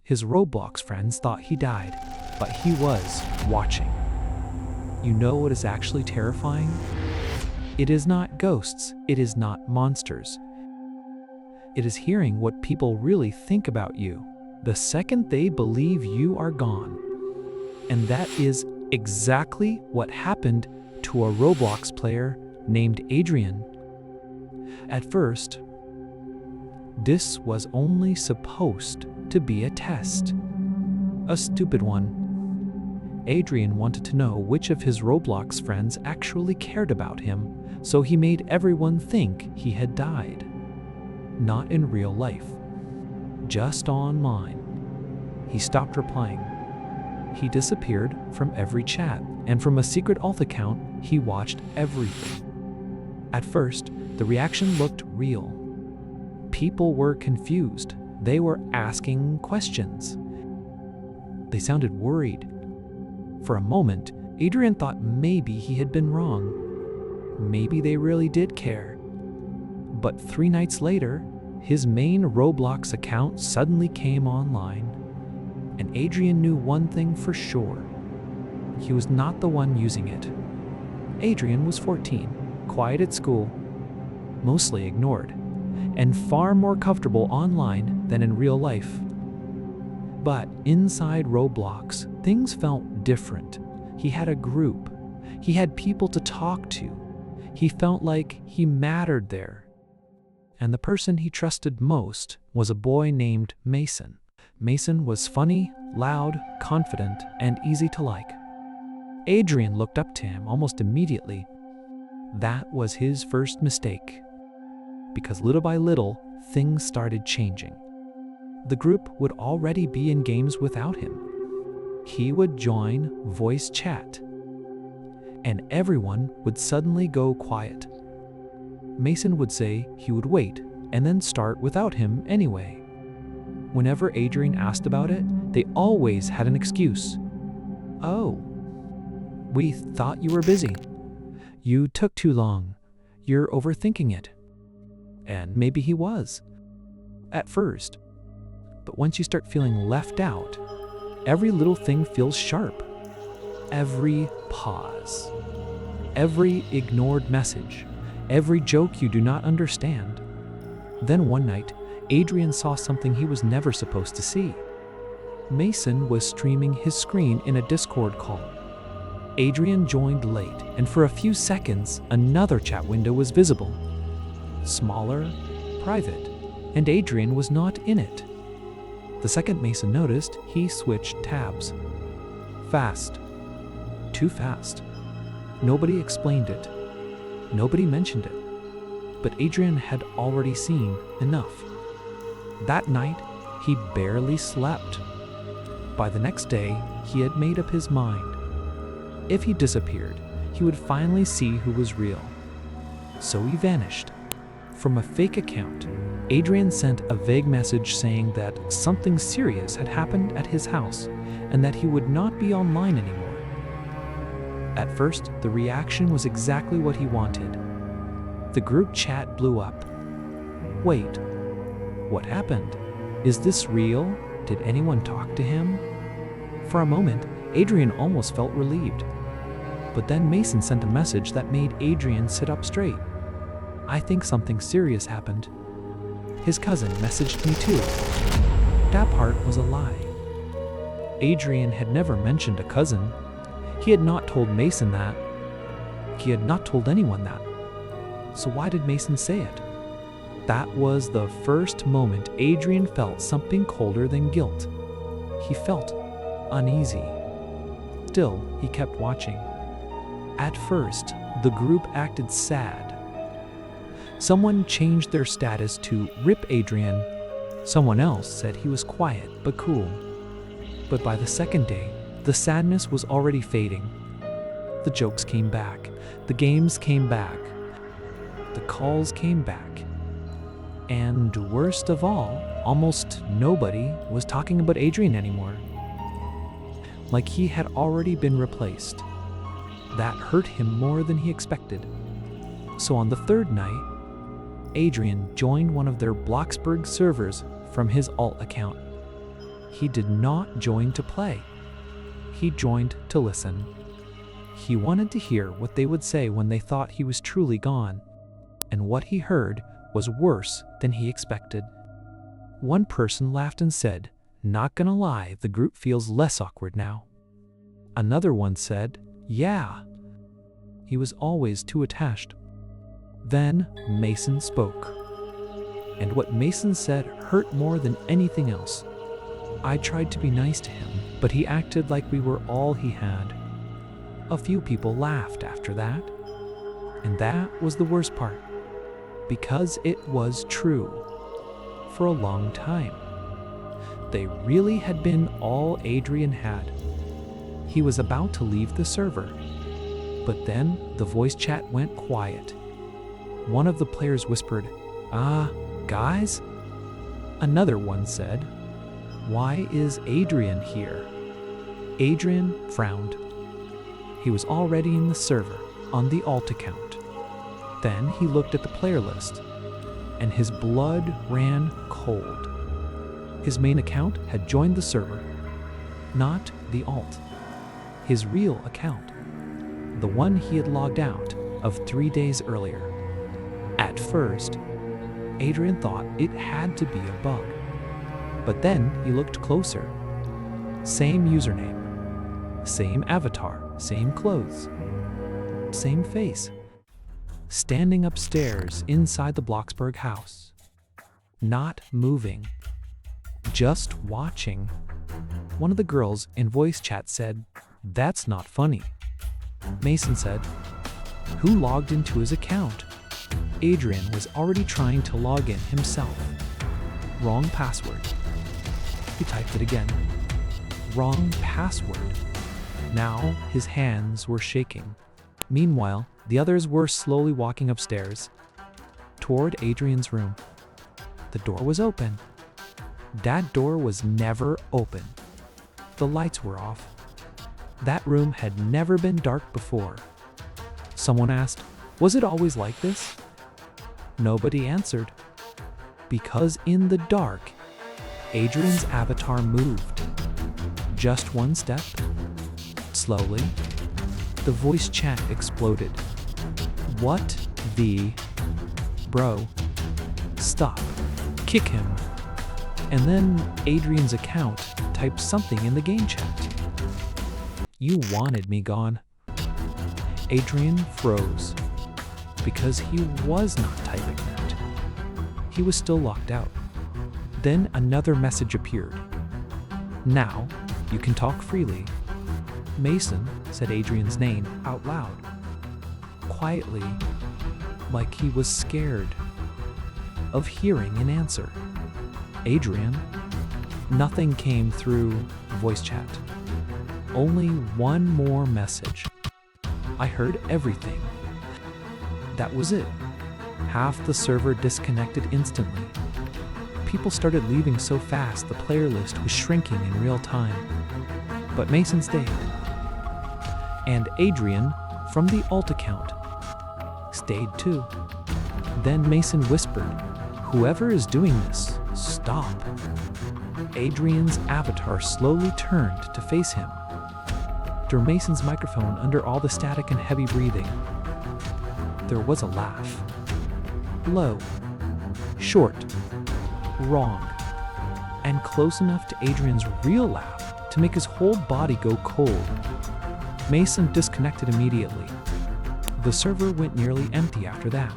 His Roblox friends thought he died, but he was watching. You know what is actually terrifying? It is not ghosts, it is not monsters. It is hearing what people really think about you the second they believe you are gone. And that is exactly what happened to a Roblox player named Adrian. At first, this was only supposed to be a test. A stupid one. Adrian wanted to know which of his Roblox friends actually cared about him, so he made everyone think he had died. Not in real life, just online. He stopped replying. He disappeared from every chat, and from a secret alt account, he watched everything. At first, the reaction looked real. People were confused. They were asking questions. They sounded worried. For a moment, Adrian thought maybe he had been wrong. Maybe they really did care. But 3 nights later, his main Roblox account suddenly came online, and Adrian knew one thing for sure. He was not the one using it. Adrian was 14, quiet at school, mostly ignored, and far more comfortable online than in real life. But inside Roblox, things felt different. He had a group. He had people to talk to. He felt like he mattered there. And the person he trusted most was a boy named Mason. Mason was funny, loud, confident, and easy to like. Adrian looked up to him almost immediately. That was his first mistake, because little by little, things started changing. The group would already be in games without him. He would join voice chat, and everyone would suddenly go quiet. Mason would say he would wait and then start without him anyway. Whenever Adrian asked about it, they always had an excuse. "Oh, we thought you were busy. You took too long. You're overthinking it." And maybe he was, at first. But once you start feeling left out, every little thing feels sharp. Every pause, every ignored message, every joke you do not understand. Then one night, Adrian saw something he was never supposed to see. Mason was streaming his screen in a Discord call. Adrian joined late, and for a few seconds, another chat window was visible. Smaller, private, and Adrian was not in it. The second Mason noticed, he switched tabs. Fast. Too fast. Nobody explained it. Nobody mentioned it. But Adrian had already seen enough. That night, he barely slept. By the next day, he had made up his mind. If he disappeared, he would finally see who was real. So he vanished. From a fake account, Adrian sent a vague message saying that something serious had happened at his house and that he would not be online anymore. At first, the reaction was exactly what he wanted. The group chat blew up. Wait, what happened? Is this real? Did anyone talk to him? For a moment, Adrian almost felt relieved. But then Mason sent a message that made Adrian sit up straight. "I think something serious happened." His cousin messaged me too. That part was a lie. Adrian had never mentioned a cousin. He had not told Mason that. He had not told anyone that. So why did Mason say it? That was the first moment Adrian felt something colder than guilt. He felt uneasy. Still, he kept watching. At first, the group acted sad. Someone changed their status to "Rip Adrian." Someone else said he was quiet but cool. But by the second day, the sadness was already fading. The jokes came back. The games came back. The calls came back. And worst of all, almost nobody was talking about Adrian anymore. Like he had already been replaced. That hurt him more than he expected. So on the third night, Adrian joined one of their Bloxburg servers from his alt account. He did not join to play. He joined to listen. He wanted to hear what they would say when they thought he was truly gone. And what he heard was worse than he expected. One person laughed and said, "Not gonna lie, the group feels less awkward now." Another one said, "Yeah." He was always too attached. Then Mason spoke. And what Mason said hurt more than anything else. I tried to be nice to him, but he acted like we were all he had. A few people laughed after that. And that was the worst part, because it was true. For a long time, they really had been all Adrian had. He was about to leave the server, but then the voice chat went quiet. One of the players whispered, "Guys?" Another one said, "Why is Adrian here?" Adrian frowned. He was already in the server on the alt account. Then he looked at the player list, and his blood ran cold. His main account had joined the server, not the alt. His real account, the one he had logged out of 3 days earlier. At first, Adrian thought it had to be a bug. But then he looked closer. Same username, same avatar, same clothes, same face. Standing upstairs inside the Bloxburg house. Not moving. Just watching. One of the girls in voice chat said, "That's not funny." Mason said, "Who logged into his account?" Adrian was already trying to log in himself. Wrong password. He typed it again. Wrong password. Now his hands were shaking. Meanwhile, the others were slowly walking upstairs toward Adrian's room. The door was open. That door was never open. The lights were off. That room had never been dark before. Someone asked, "Was it always like this?" Nobody answered. Because in the dark, Adrian's avatar moved. Just one step. Slowly, the voice chat exploded. "What the... Bro. Stop. Kick him." And then Adrian's account typed something in the game chat. "You wanted me gone." Adrian froze, because he was not typing that. He was still locked out. Then another message appeared. "Now, you can talk freely." Mason said Adrian's name out loud, quietly, like he was scared of hearing an answer. "Adrian?" Nothing came through voice chat. Only one more message. "I heard everything." That was it. Half the server disconnected instantly. People started leaving so fast the player list was shrinking in real time. But Mason stayed. And Adrian, from the alt account, stayed too. Then Mason whispered, "Whoever is doing this, stop." Adrian's avatar slowly turned to face him. Through Mason's microphone, under all the static and heavy breathing, there was a laugh. Low, short, wrong, and close enough to Adrian's real laugh to make his whole body go cold. Mason disconnected immediately. The server went nearly empty after that.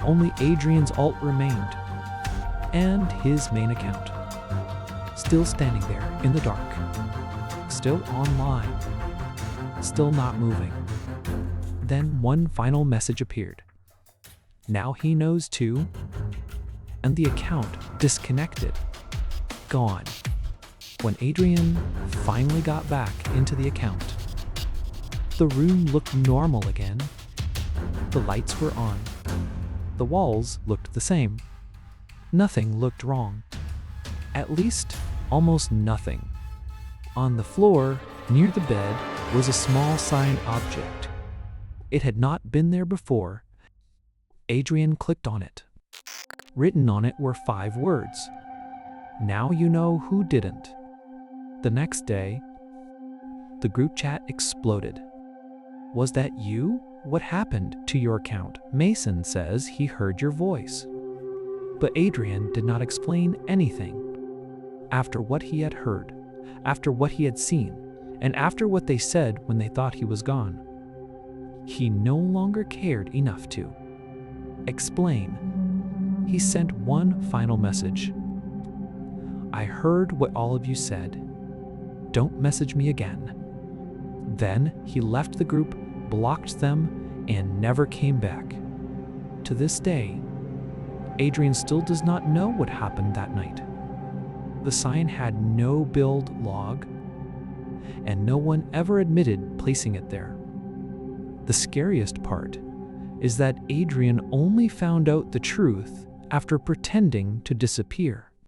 Only Adrian's alt remained, and his main account. Still standing there in the dark. Still online. Still not moving. Then one final message appeared. Now he knows too. And the account disconnected. Gone. When Adrian finally got back into the account, the room looked normal again. The lights were on. The walls looked the same. Nothing looked wrong. At least, almost nothing. On the floor, near the bed, was a small sign object. It had not been there before. Adrian clicked on it. Written on it were 5 words. Now you know who didn't. The next day, the group chat exploded. Was that you? What happened to your account? Mason says he heard your voice. But Adrian did not explain anything. After what he had heard, after what he had seen, and after what they said when they thought he was gone, he no longer cared enough to explain. He sent one final message. I heard what all of you said. Don't message me again. Then he left the group, blocked them, and never came back. To this day, Adrian still does not know what happened that night. The sign had no build log, and no one ever admitted placing it there. The scariest part is that Adrian only found out the truth after pretending to disappear.